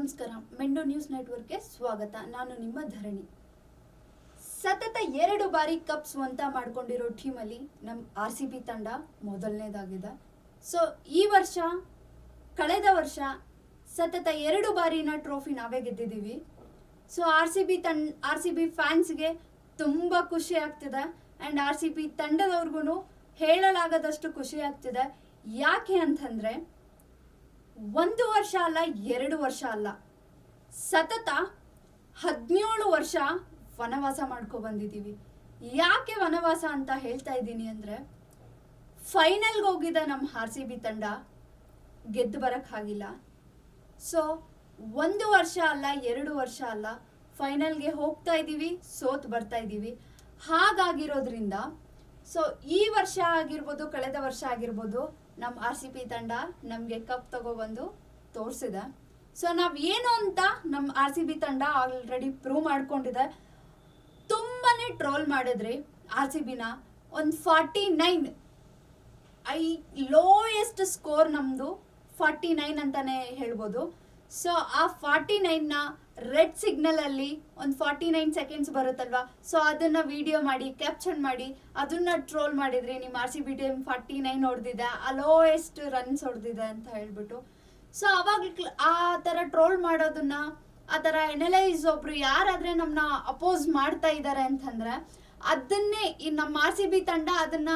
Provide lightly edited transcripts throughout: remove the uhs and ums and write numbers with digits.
ನಮಸ್ಕಾರ. ಮೆಂಡೋ ನ್ಯೂಸ್ ನೆಟ್ವರ್ಕ್ಗೆ ಸ್ವಾಗತ. ನಾನು ನಿಮ್ಮ ಧರಣಿ. ಸತತ 2 ಬಾರಿ ಕಪ್ ಸ್ವಂತ ಮಾಡ್ಕೊಂಡಿರೋ ಟೀಮಲ್ಲಿ ನಮ್ಮ RCB ತಂಡ ಮೊದಲನೇದಾಗಿದೆ. ಸೊ ಈ ವರ್ಷ, ಕಳೆದ ವರ್ಷ ಸತತ 2 ಬಾರಿನ ಟ್ರೋಫಿ ನಾವೇ ಗೆದ್ದಿದ್ದೀವಿ. ಸೊ RCB ಫ್ಯಾನ್ಸ್ಗೆ ತುಂಬ ಖುಷಿ ಆಗ್ತಿದೆ ಆ್ಯಂಡ್ RCB ತಂಡದವ್ರಿಗೂ ಹೇಳಲಾಗದಷ್ಟು ಖುಷಿ ಆಗ್ತಿದೆ. ಯಾಕೆ ಅಂತಂದರೆ 1 ವರ್ಷ ಅಲ್ಲ, 2 ವರ್ಷ ಅಲ್ಲ, ಸತತ 17 ವರ್ಷ ವನವಾಸ ಮಾಡ್ಕೊ ಬಂದಿದ್ದೀವಿ. ಯಾಕೆ ವನವಾಸ ಅಂತ ಹೇಳ್ತಾ ಇದ್ದೀನಿ ಅಂದರೆ, ಫೈನಲ್ಗೆ ಹೋಗಿದ್ದ ನಮ್ಮ RCB ತಂಡ ಗೆದ್ದು ಬರೋಕ್ಕಾಗಿಲ್ಲ. ಸೊ 1 ವರ್ಷ ಅಲ್ಲ, 2 ವರ್ಷ ಅಲ್ಲ, ಫೈನಲ್ಗೆ ಹೋಗ್ತಾ ಇದ್ದೀವಿ, ಸೋತ್ ಬರ್ತಾ ಇದ್ದೀವಿ. ಹಾಗಾಗಿರೋದ್ರಿಂದ ಸೊ ಈ ವರ್ಷ ಆಗಿರ್ಬೋದು, ಕಳೆದ ವರ್ಷ ಆಗಿರ್ಬೋದು, ನಮ್ಮ RCB ತಂಡ ನಮಗೆ ಕಪ್ ತಗೊಬಂದು ತೋರಿಸಿದೆ. ಸೊ ನಾವು ಏನು ಅಂತ ನಮ್ಮ RCB ತಂಡ ಆಲ್ರೆಡಿ ಪ್ರೂವ್ ಮಾಡ್ಕೊಂಡಿದೆ. ತುಂಬಾ ಟ್ರೋಲ್ ಮಾಡಿದ್ರಿ RCBನ. ಒಂದು 49 ಲೋಯೆಸ್ಟ್ ಸ್ಕೋರ್ ನಮ್ಮದು 49 ಅಂತಾನೆ ಹೇಳ್ಬೋದು. ಸೊ ಆ 49ನ ರೆಡ್ ಸಿಗ್ನಲಲ್ಲಿ ಒಂದು 49 ಸೆಕೆಂಡ್ಸ್ ಬರುತ್ತಲ್ವಾ, ಸೊ ಅದನ್ನು ವಿಡಿಯೋ ಮಾಡಿ ಕ್ಯಾಪ್ಚರ್ ಮಾಡಿ ಅದನ್ನು ಟ್ರೋಲ್ ಮಾಡಿದ್ರಿ. ನಿಮ್ಮ RCB ಟೀಮ್ 49 ಹೊಡೆದಿದೆ, ಲೋಯೆಸ್ಟ್ ರನ್ಸ್ ಹೊಡೆದಿದೆ ಅಂತ ಹೇಳ್ಬಿಟ್ಟು. ಸೊ ಅವಾಗ ಆ ಥರ ಟ್ರೋಲ್ ಮಾಡೋದನ್ನ, ಆ ಥರ ಎನಲೈಸ್ ಒಬ್ರು ಯಾರಾದರೆ ನಮ್ಮನ್ನ ಅಪೋಸ್ ಮಾಡ್ತಾ ಇದ್ದಾರೆ ಅಂತಂದರೆ, ಅದನ್ನೇ ಈ ನಮ್ಮ RCB ತಂಡ ಅದನ್ನ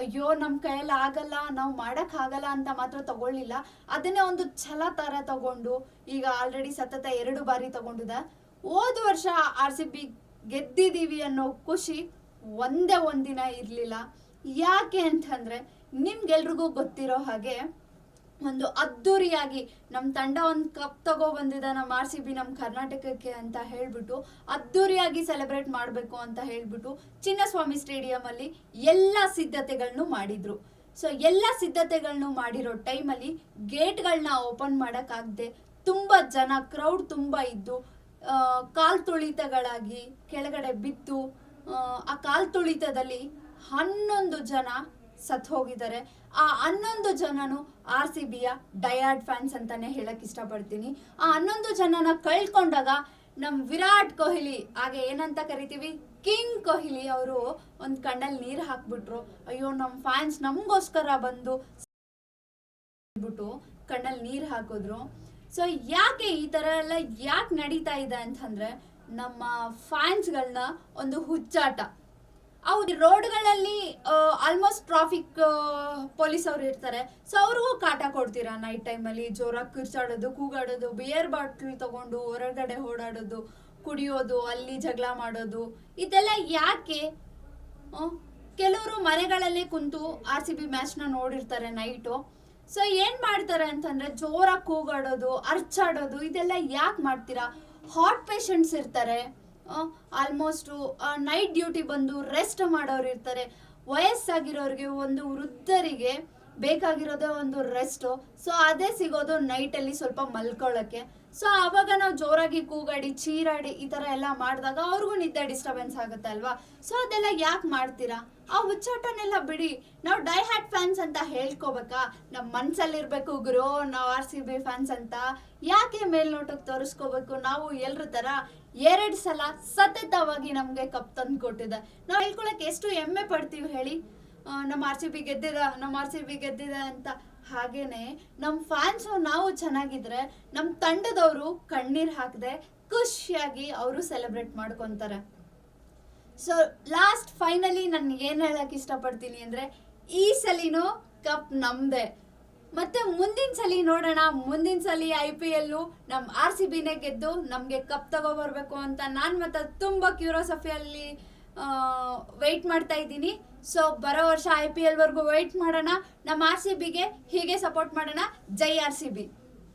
ಅಯ್ಯೋ ನಮ್ಮ ಕೈಯಲ್ಲಿ ಆಗಲ್ಲ, ನಾವು ಮಾಡೋಕ್ಕಾಗಲ್ಲ ಅಂತ ಮಾತ್ರ ತಗೊಳ್ಳಿಲ್ಲ. ಅದನ್ನೇ ಒಂದು ಛಲ ಥರ ತಗೊಂಡು ಈಗ ಆಲ್ರೆಡಿ ಸತತ 2 ಬಾರಿ ತಗೊಂಡಿದೆ. ಹೋದ ವರ್ಷ RCB ಗೆದ್ದಿದ್ದೀವಿ ಅನ್ನೋ ಖುಷಿ ಒಂದೇ ಒಂದಿನ ಇರಲಿಲ್ಲ. ಯಾಕೆ ಅಂತಂದರೆ, ನಿಮ್ಗೆಲ್ರಿಗೂ ಗೊತ್ತಿರೋ ಹಾಗೆ ಒಂದು ಅದ್ದೂರಿಯಾಗಿ ನಮ್ಮ ತಂಡ ಒಂದು ಕಪ್ ತಗೊಬಂದಿದೆ ನಮ್ಮ RCB ನಮ್ಮ ಕರ್ನಾಟಕಕ್ಕೆ ಅಂತ ಹೇಳ್ಬಿಟ್ಟು ಅದ್ದೂರಿಯಾಗಿ ಸೆಲೆಬ್ರೇಟ್ ಮಾಡಬೇಕು ಅಂತ ಹೇಳ್ಬಿಟ್ಟು ಚಿನ್ನಸ್ವಾಮಿ ಸ್ಟೇಡಿಯಮಲ್ಲಿ ಎಲ್ಲ ಸಿದ್ಧತೆಗಳನ್ನು ಮಾಡಿದ್ರು. ಸೊ ಎಲ್ಲ ಸಿದ್ಧತೆಗಳನ್ನು ಮಾಡಿರೋ ಟೈಮಲ್ಲಿ ಗೇಟ್ಗಳನ್ನ ಓಪನ್ ಮಾಡೋಕ್ಕಾಗದೆ ತುಂಬ ಜನ, ಕ್ರೌಡ್ ತುಂಬ ಇದ್ದು, ಕಾಲು ತುಳಿತಗಳಾಗಿ ಕೆಳಗಡೆ ಬಿದ್ದು, ಆ ಕಾಲು ತುಳಿತದಲ್ಲಿ 11 ಜನ ಸತ್ ಹೋಗಿದ್ದಾರೆ. ಆ 11 ಜನನು RCBಯ ಡಯಾರ್ಡ್ ಫ್ಯಾನ್ಸ್ ಅಂತಾನೆ ಹೇಳಕ್ ಇಷ್ಟಪಡ್ತೀನಿ. ಆ 11 ಜನನ ಕಳ್ಕೊಂಡಾಗ ನಮ್ಮ ವಿರಾಟ್ ಕೊಹ್ಲಿ, ಹಾಗೆ ಏನಂತ ಕರಿತೀವಿ, ಕಿಂಗ್ ಕೊಹ್ಲಿ ಅವರು ಒಂದು ಕಣ್ಣಲ್ಲಿ ನೀರು ಹಾಕ್ಬಿಟ್ರು. ಅಯ್ಯೋ ನಮ್ಮ ಫ್ಯಾನ್ಸ್ ನಮಗೋಸ್ಕರ ಬಂದು ಬಿಟ್ಟು ಕಣ್ಣಲ್ಲಿ ನೀರು ಹಾಕಿದ್ರು. ಸೊ ಯಾಕೆ ಈ ಥರ ಎಲ್ಲ ಯಾಕೆ ನಡೀತಾ ಇದೆ ಅಂತಂದರೆ, ನಮ್ಮ ಫ್ಯಾನ್ಸ್ಗಳನ್ನ ಒಂದು ಹುಚ್ಚಾಟ. ಹೌದು, ರೋಡ್ಗಳಲ್ಲಿ ಆಲ್ಮೋಸ್ಟ್ ಟ್ರಾಫಿಕ್ ಪೊಲೀಸ್ ಅವರು ಇರ್ತಾರೆ. ಸೊ ಅವ್ರಿಗೂ ಕಾಟ ಕೊಡ್ತೀರಾ ನೈಟ್ ಟೈಮಲ್ಲಿ, ಜೋರಾಗಿ ಕಿರ್ಚಾಡೋದು, ಕೂಗಾಡೋದು, ಬಿಯರ್ ಬಾಟ್ಲ್ ತಗೊಂಡು ಹೊರಗಡೆ ಓಡಾಡೋದು, ಕುಡಿಯೋದು, ಅಲ್ಲಿ ಜಗಳ ಮಾಡೋದು, ಇದೆಲ್ಲ ಯಾಕೆ? ಕೆಲವರು ಮನೆಗಳಲ್ಲೇ ಕುಂತು RCB ಮ್ಯಾಚ್ನ ನೋಡಿರ್ತಾರೆ ನೈಟು. ಸೊ ಏನು ಮಾಡ್ತಾರೆ ಅಂತಂದರೆ, ಜೋರಾಗಿ ಕೂಗಾಡೋದು, ಅರ್ಚಾಡೋದು, ಇದೆಲ್ಲ ಯಾಕೆ ಮಾಡ್ತೀರಾ? ಹಾರ್ಟ್ ಪೇಷಂಟ್ಸ್ ಇರ್ತಾರೆ, ಆಲ್ಮೋಸ್ಟು ನೈಟ್ ಡ್ಯೂಟಿ ಬಂದು ರೆಸ್ಟ್ ಮಾಡೋರು ಇರ್ತಾರೆ. ವಯಸ್ಸಾಗಿರೋರಿಗೆ, ಒಂದು ವೃದ್ಧರಿಗೆ ಬೇಕಾಗಿರೋದೇ ಒಂದು ರೆಸ್ಟು. ಸೊ ಅದೇ ಸಿಗೋದು ನೈಟಲ್ಲಿ ಸ್ವಲ್ಪ ಮಲ್ಕೊಳ್ಳೋಕ್ಕೆ. ಸೊ ಆವಾಗ ನಾವು ಜೋರಾಗಿ ಕೂಗಾಡಿ, ಚೀರಾಡಿ ಈ ಥರ ಎಲ್ಲ ಮಾಡಿದಾಗ ಅವ್ರಿಗೂ ನಿದ್ದೆ ಡಿಸ್ಟರ್ಬೆನ್ಸ್ ಆಗುತ್ತೆ ಅಲ್ವಾ. ಸೊ ಅದೆಲ್ಲ ಯಾಕೆ ಮಾಡ್ತೀರಾ? ಆ ಹುಚ್ಚಾಟನೆಲ್ಲ ಬಿಡಿ. ನಾವು ಡೈ ಹ್ಯಾಟ್ ಫ್ಯಾನ್ಸ್ ಅಂತ ಹೇಳ್ಕೋಬೇಕಾ? ನಮ್ಮ ಮನಸ್ಸಲ್ಲಿರಬೇಕು ಗುರು ನಾವು RCB ಫ್ಯಾನ್ಸ್ ಅಂತ. ಯಾಕೆ ಮೇಲ್ನೋಟಕ್ಕೆ ತೋರಿಸ್ಕೋಬೇಕು? ನಾವು ಎಲ್ಲರ ಥರ 2 ಸಲ ಸತತವಾಗಿ ನಮಗೆ ಕಪ್ ತಂದು ಕೊಟ್ಟಿದೆ. ನಾವು ಹೇಳ್ಕೊಳಕ್ಕೆ ಎಷ್ಟು ಹೆಮ್ಮೆ ಪಡ್ತೀವಿ ಹೇಳಿ, ನಮ್ಮ RCB ಗೆದ್ದಿದೆ ಅಂತ. ಹಾಗೇನೆ ನಮ್ಮ ಫ್ಯಾನ್ಸು ನಾವು ಚೆನ್ನಾಗಿದ್ರೆ ನಮ್ಮ ತಂಡದವರು ಕಣ್ಣೀರು ಹಾಕದೆ ಖುಷಿಯಾಗಿ ಅವರು ಸೆಲೆಬ್ರೇಟ್ ಮಾಡ್ಕೊತಾರೆ. ಸೊ ಲಾಸ್ಟ್ ಫೈನಲಿ ನಾನು ಏನು ಹೇಳಕ್ಕೆ ಇಷ್ಟಪಡ್ತೀನಿ ಅಂದರೆ, ಈ ಸಲಿನೂ ಕಪ್ ನಮ್ಮದೇ. ಮತ್ತೆ ಮುಂದಿನ ಸಲ ನೋಡೋಣ. ಮುಂದಿನ ಸಲ IPL ನಮ್ಮ RCBನೇ ಗೆದ್ದು ನಮಗೆ ಕಪ್ ತಗೊಬರ್ಬೇಕು ಅಂತ ನಾನು ಮತ್ತೆ ತುಂಬ ಕ್ಯೂರಿಯಾಸಿಟಿಯಲ್ಲಿ ವೆಯ್ಟ್ ಮಾಡ್ತಾ ಇದ್ದೀನಿ. ಸೊ ಬರೋ ವರ್ಷ IPL ವರ್ಗೂ ವೆಯ್ಟ್ ಮಾಡೋಣ. ನಮ್ಮ RCBಗೆ ಹೀಗೆ ಸಪೋರ್ಟ್ ಮಾಡೋಣ. ಜೈ RCB.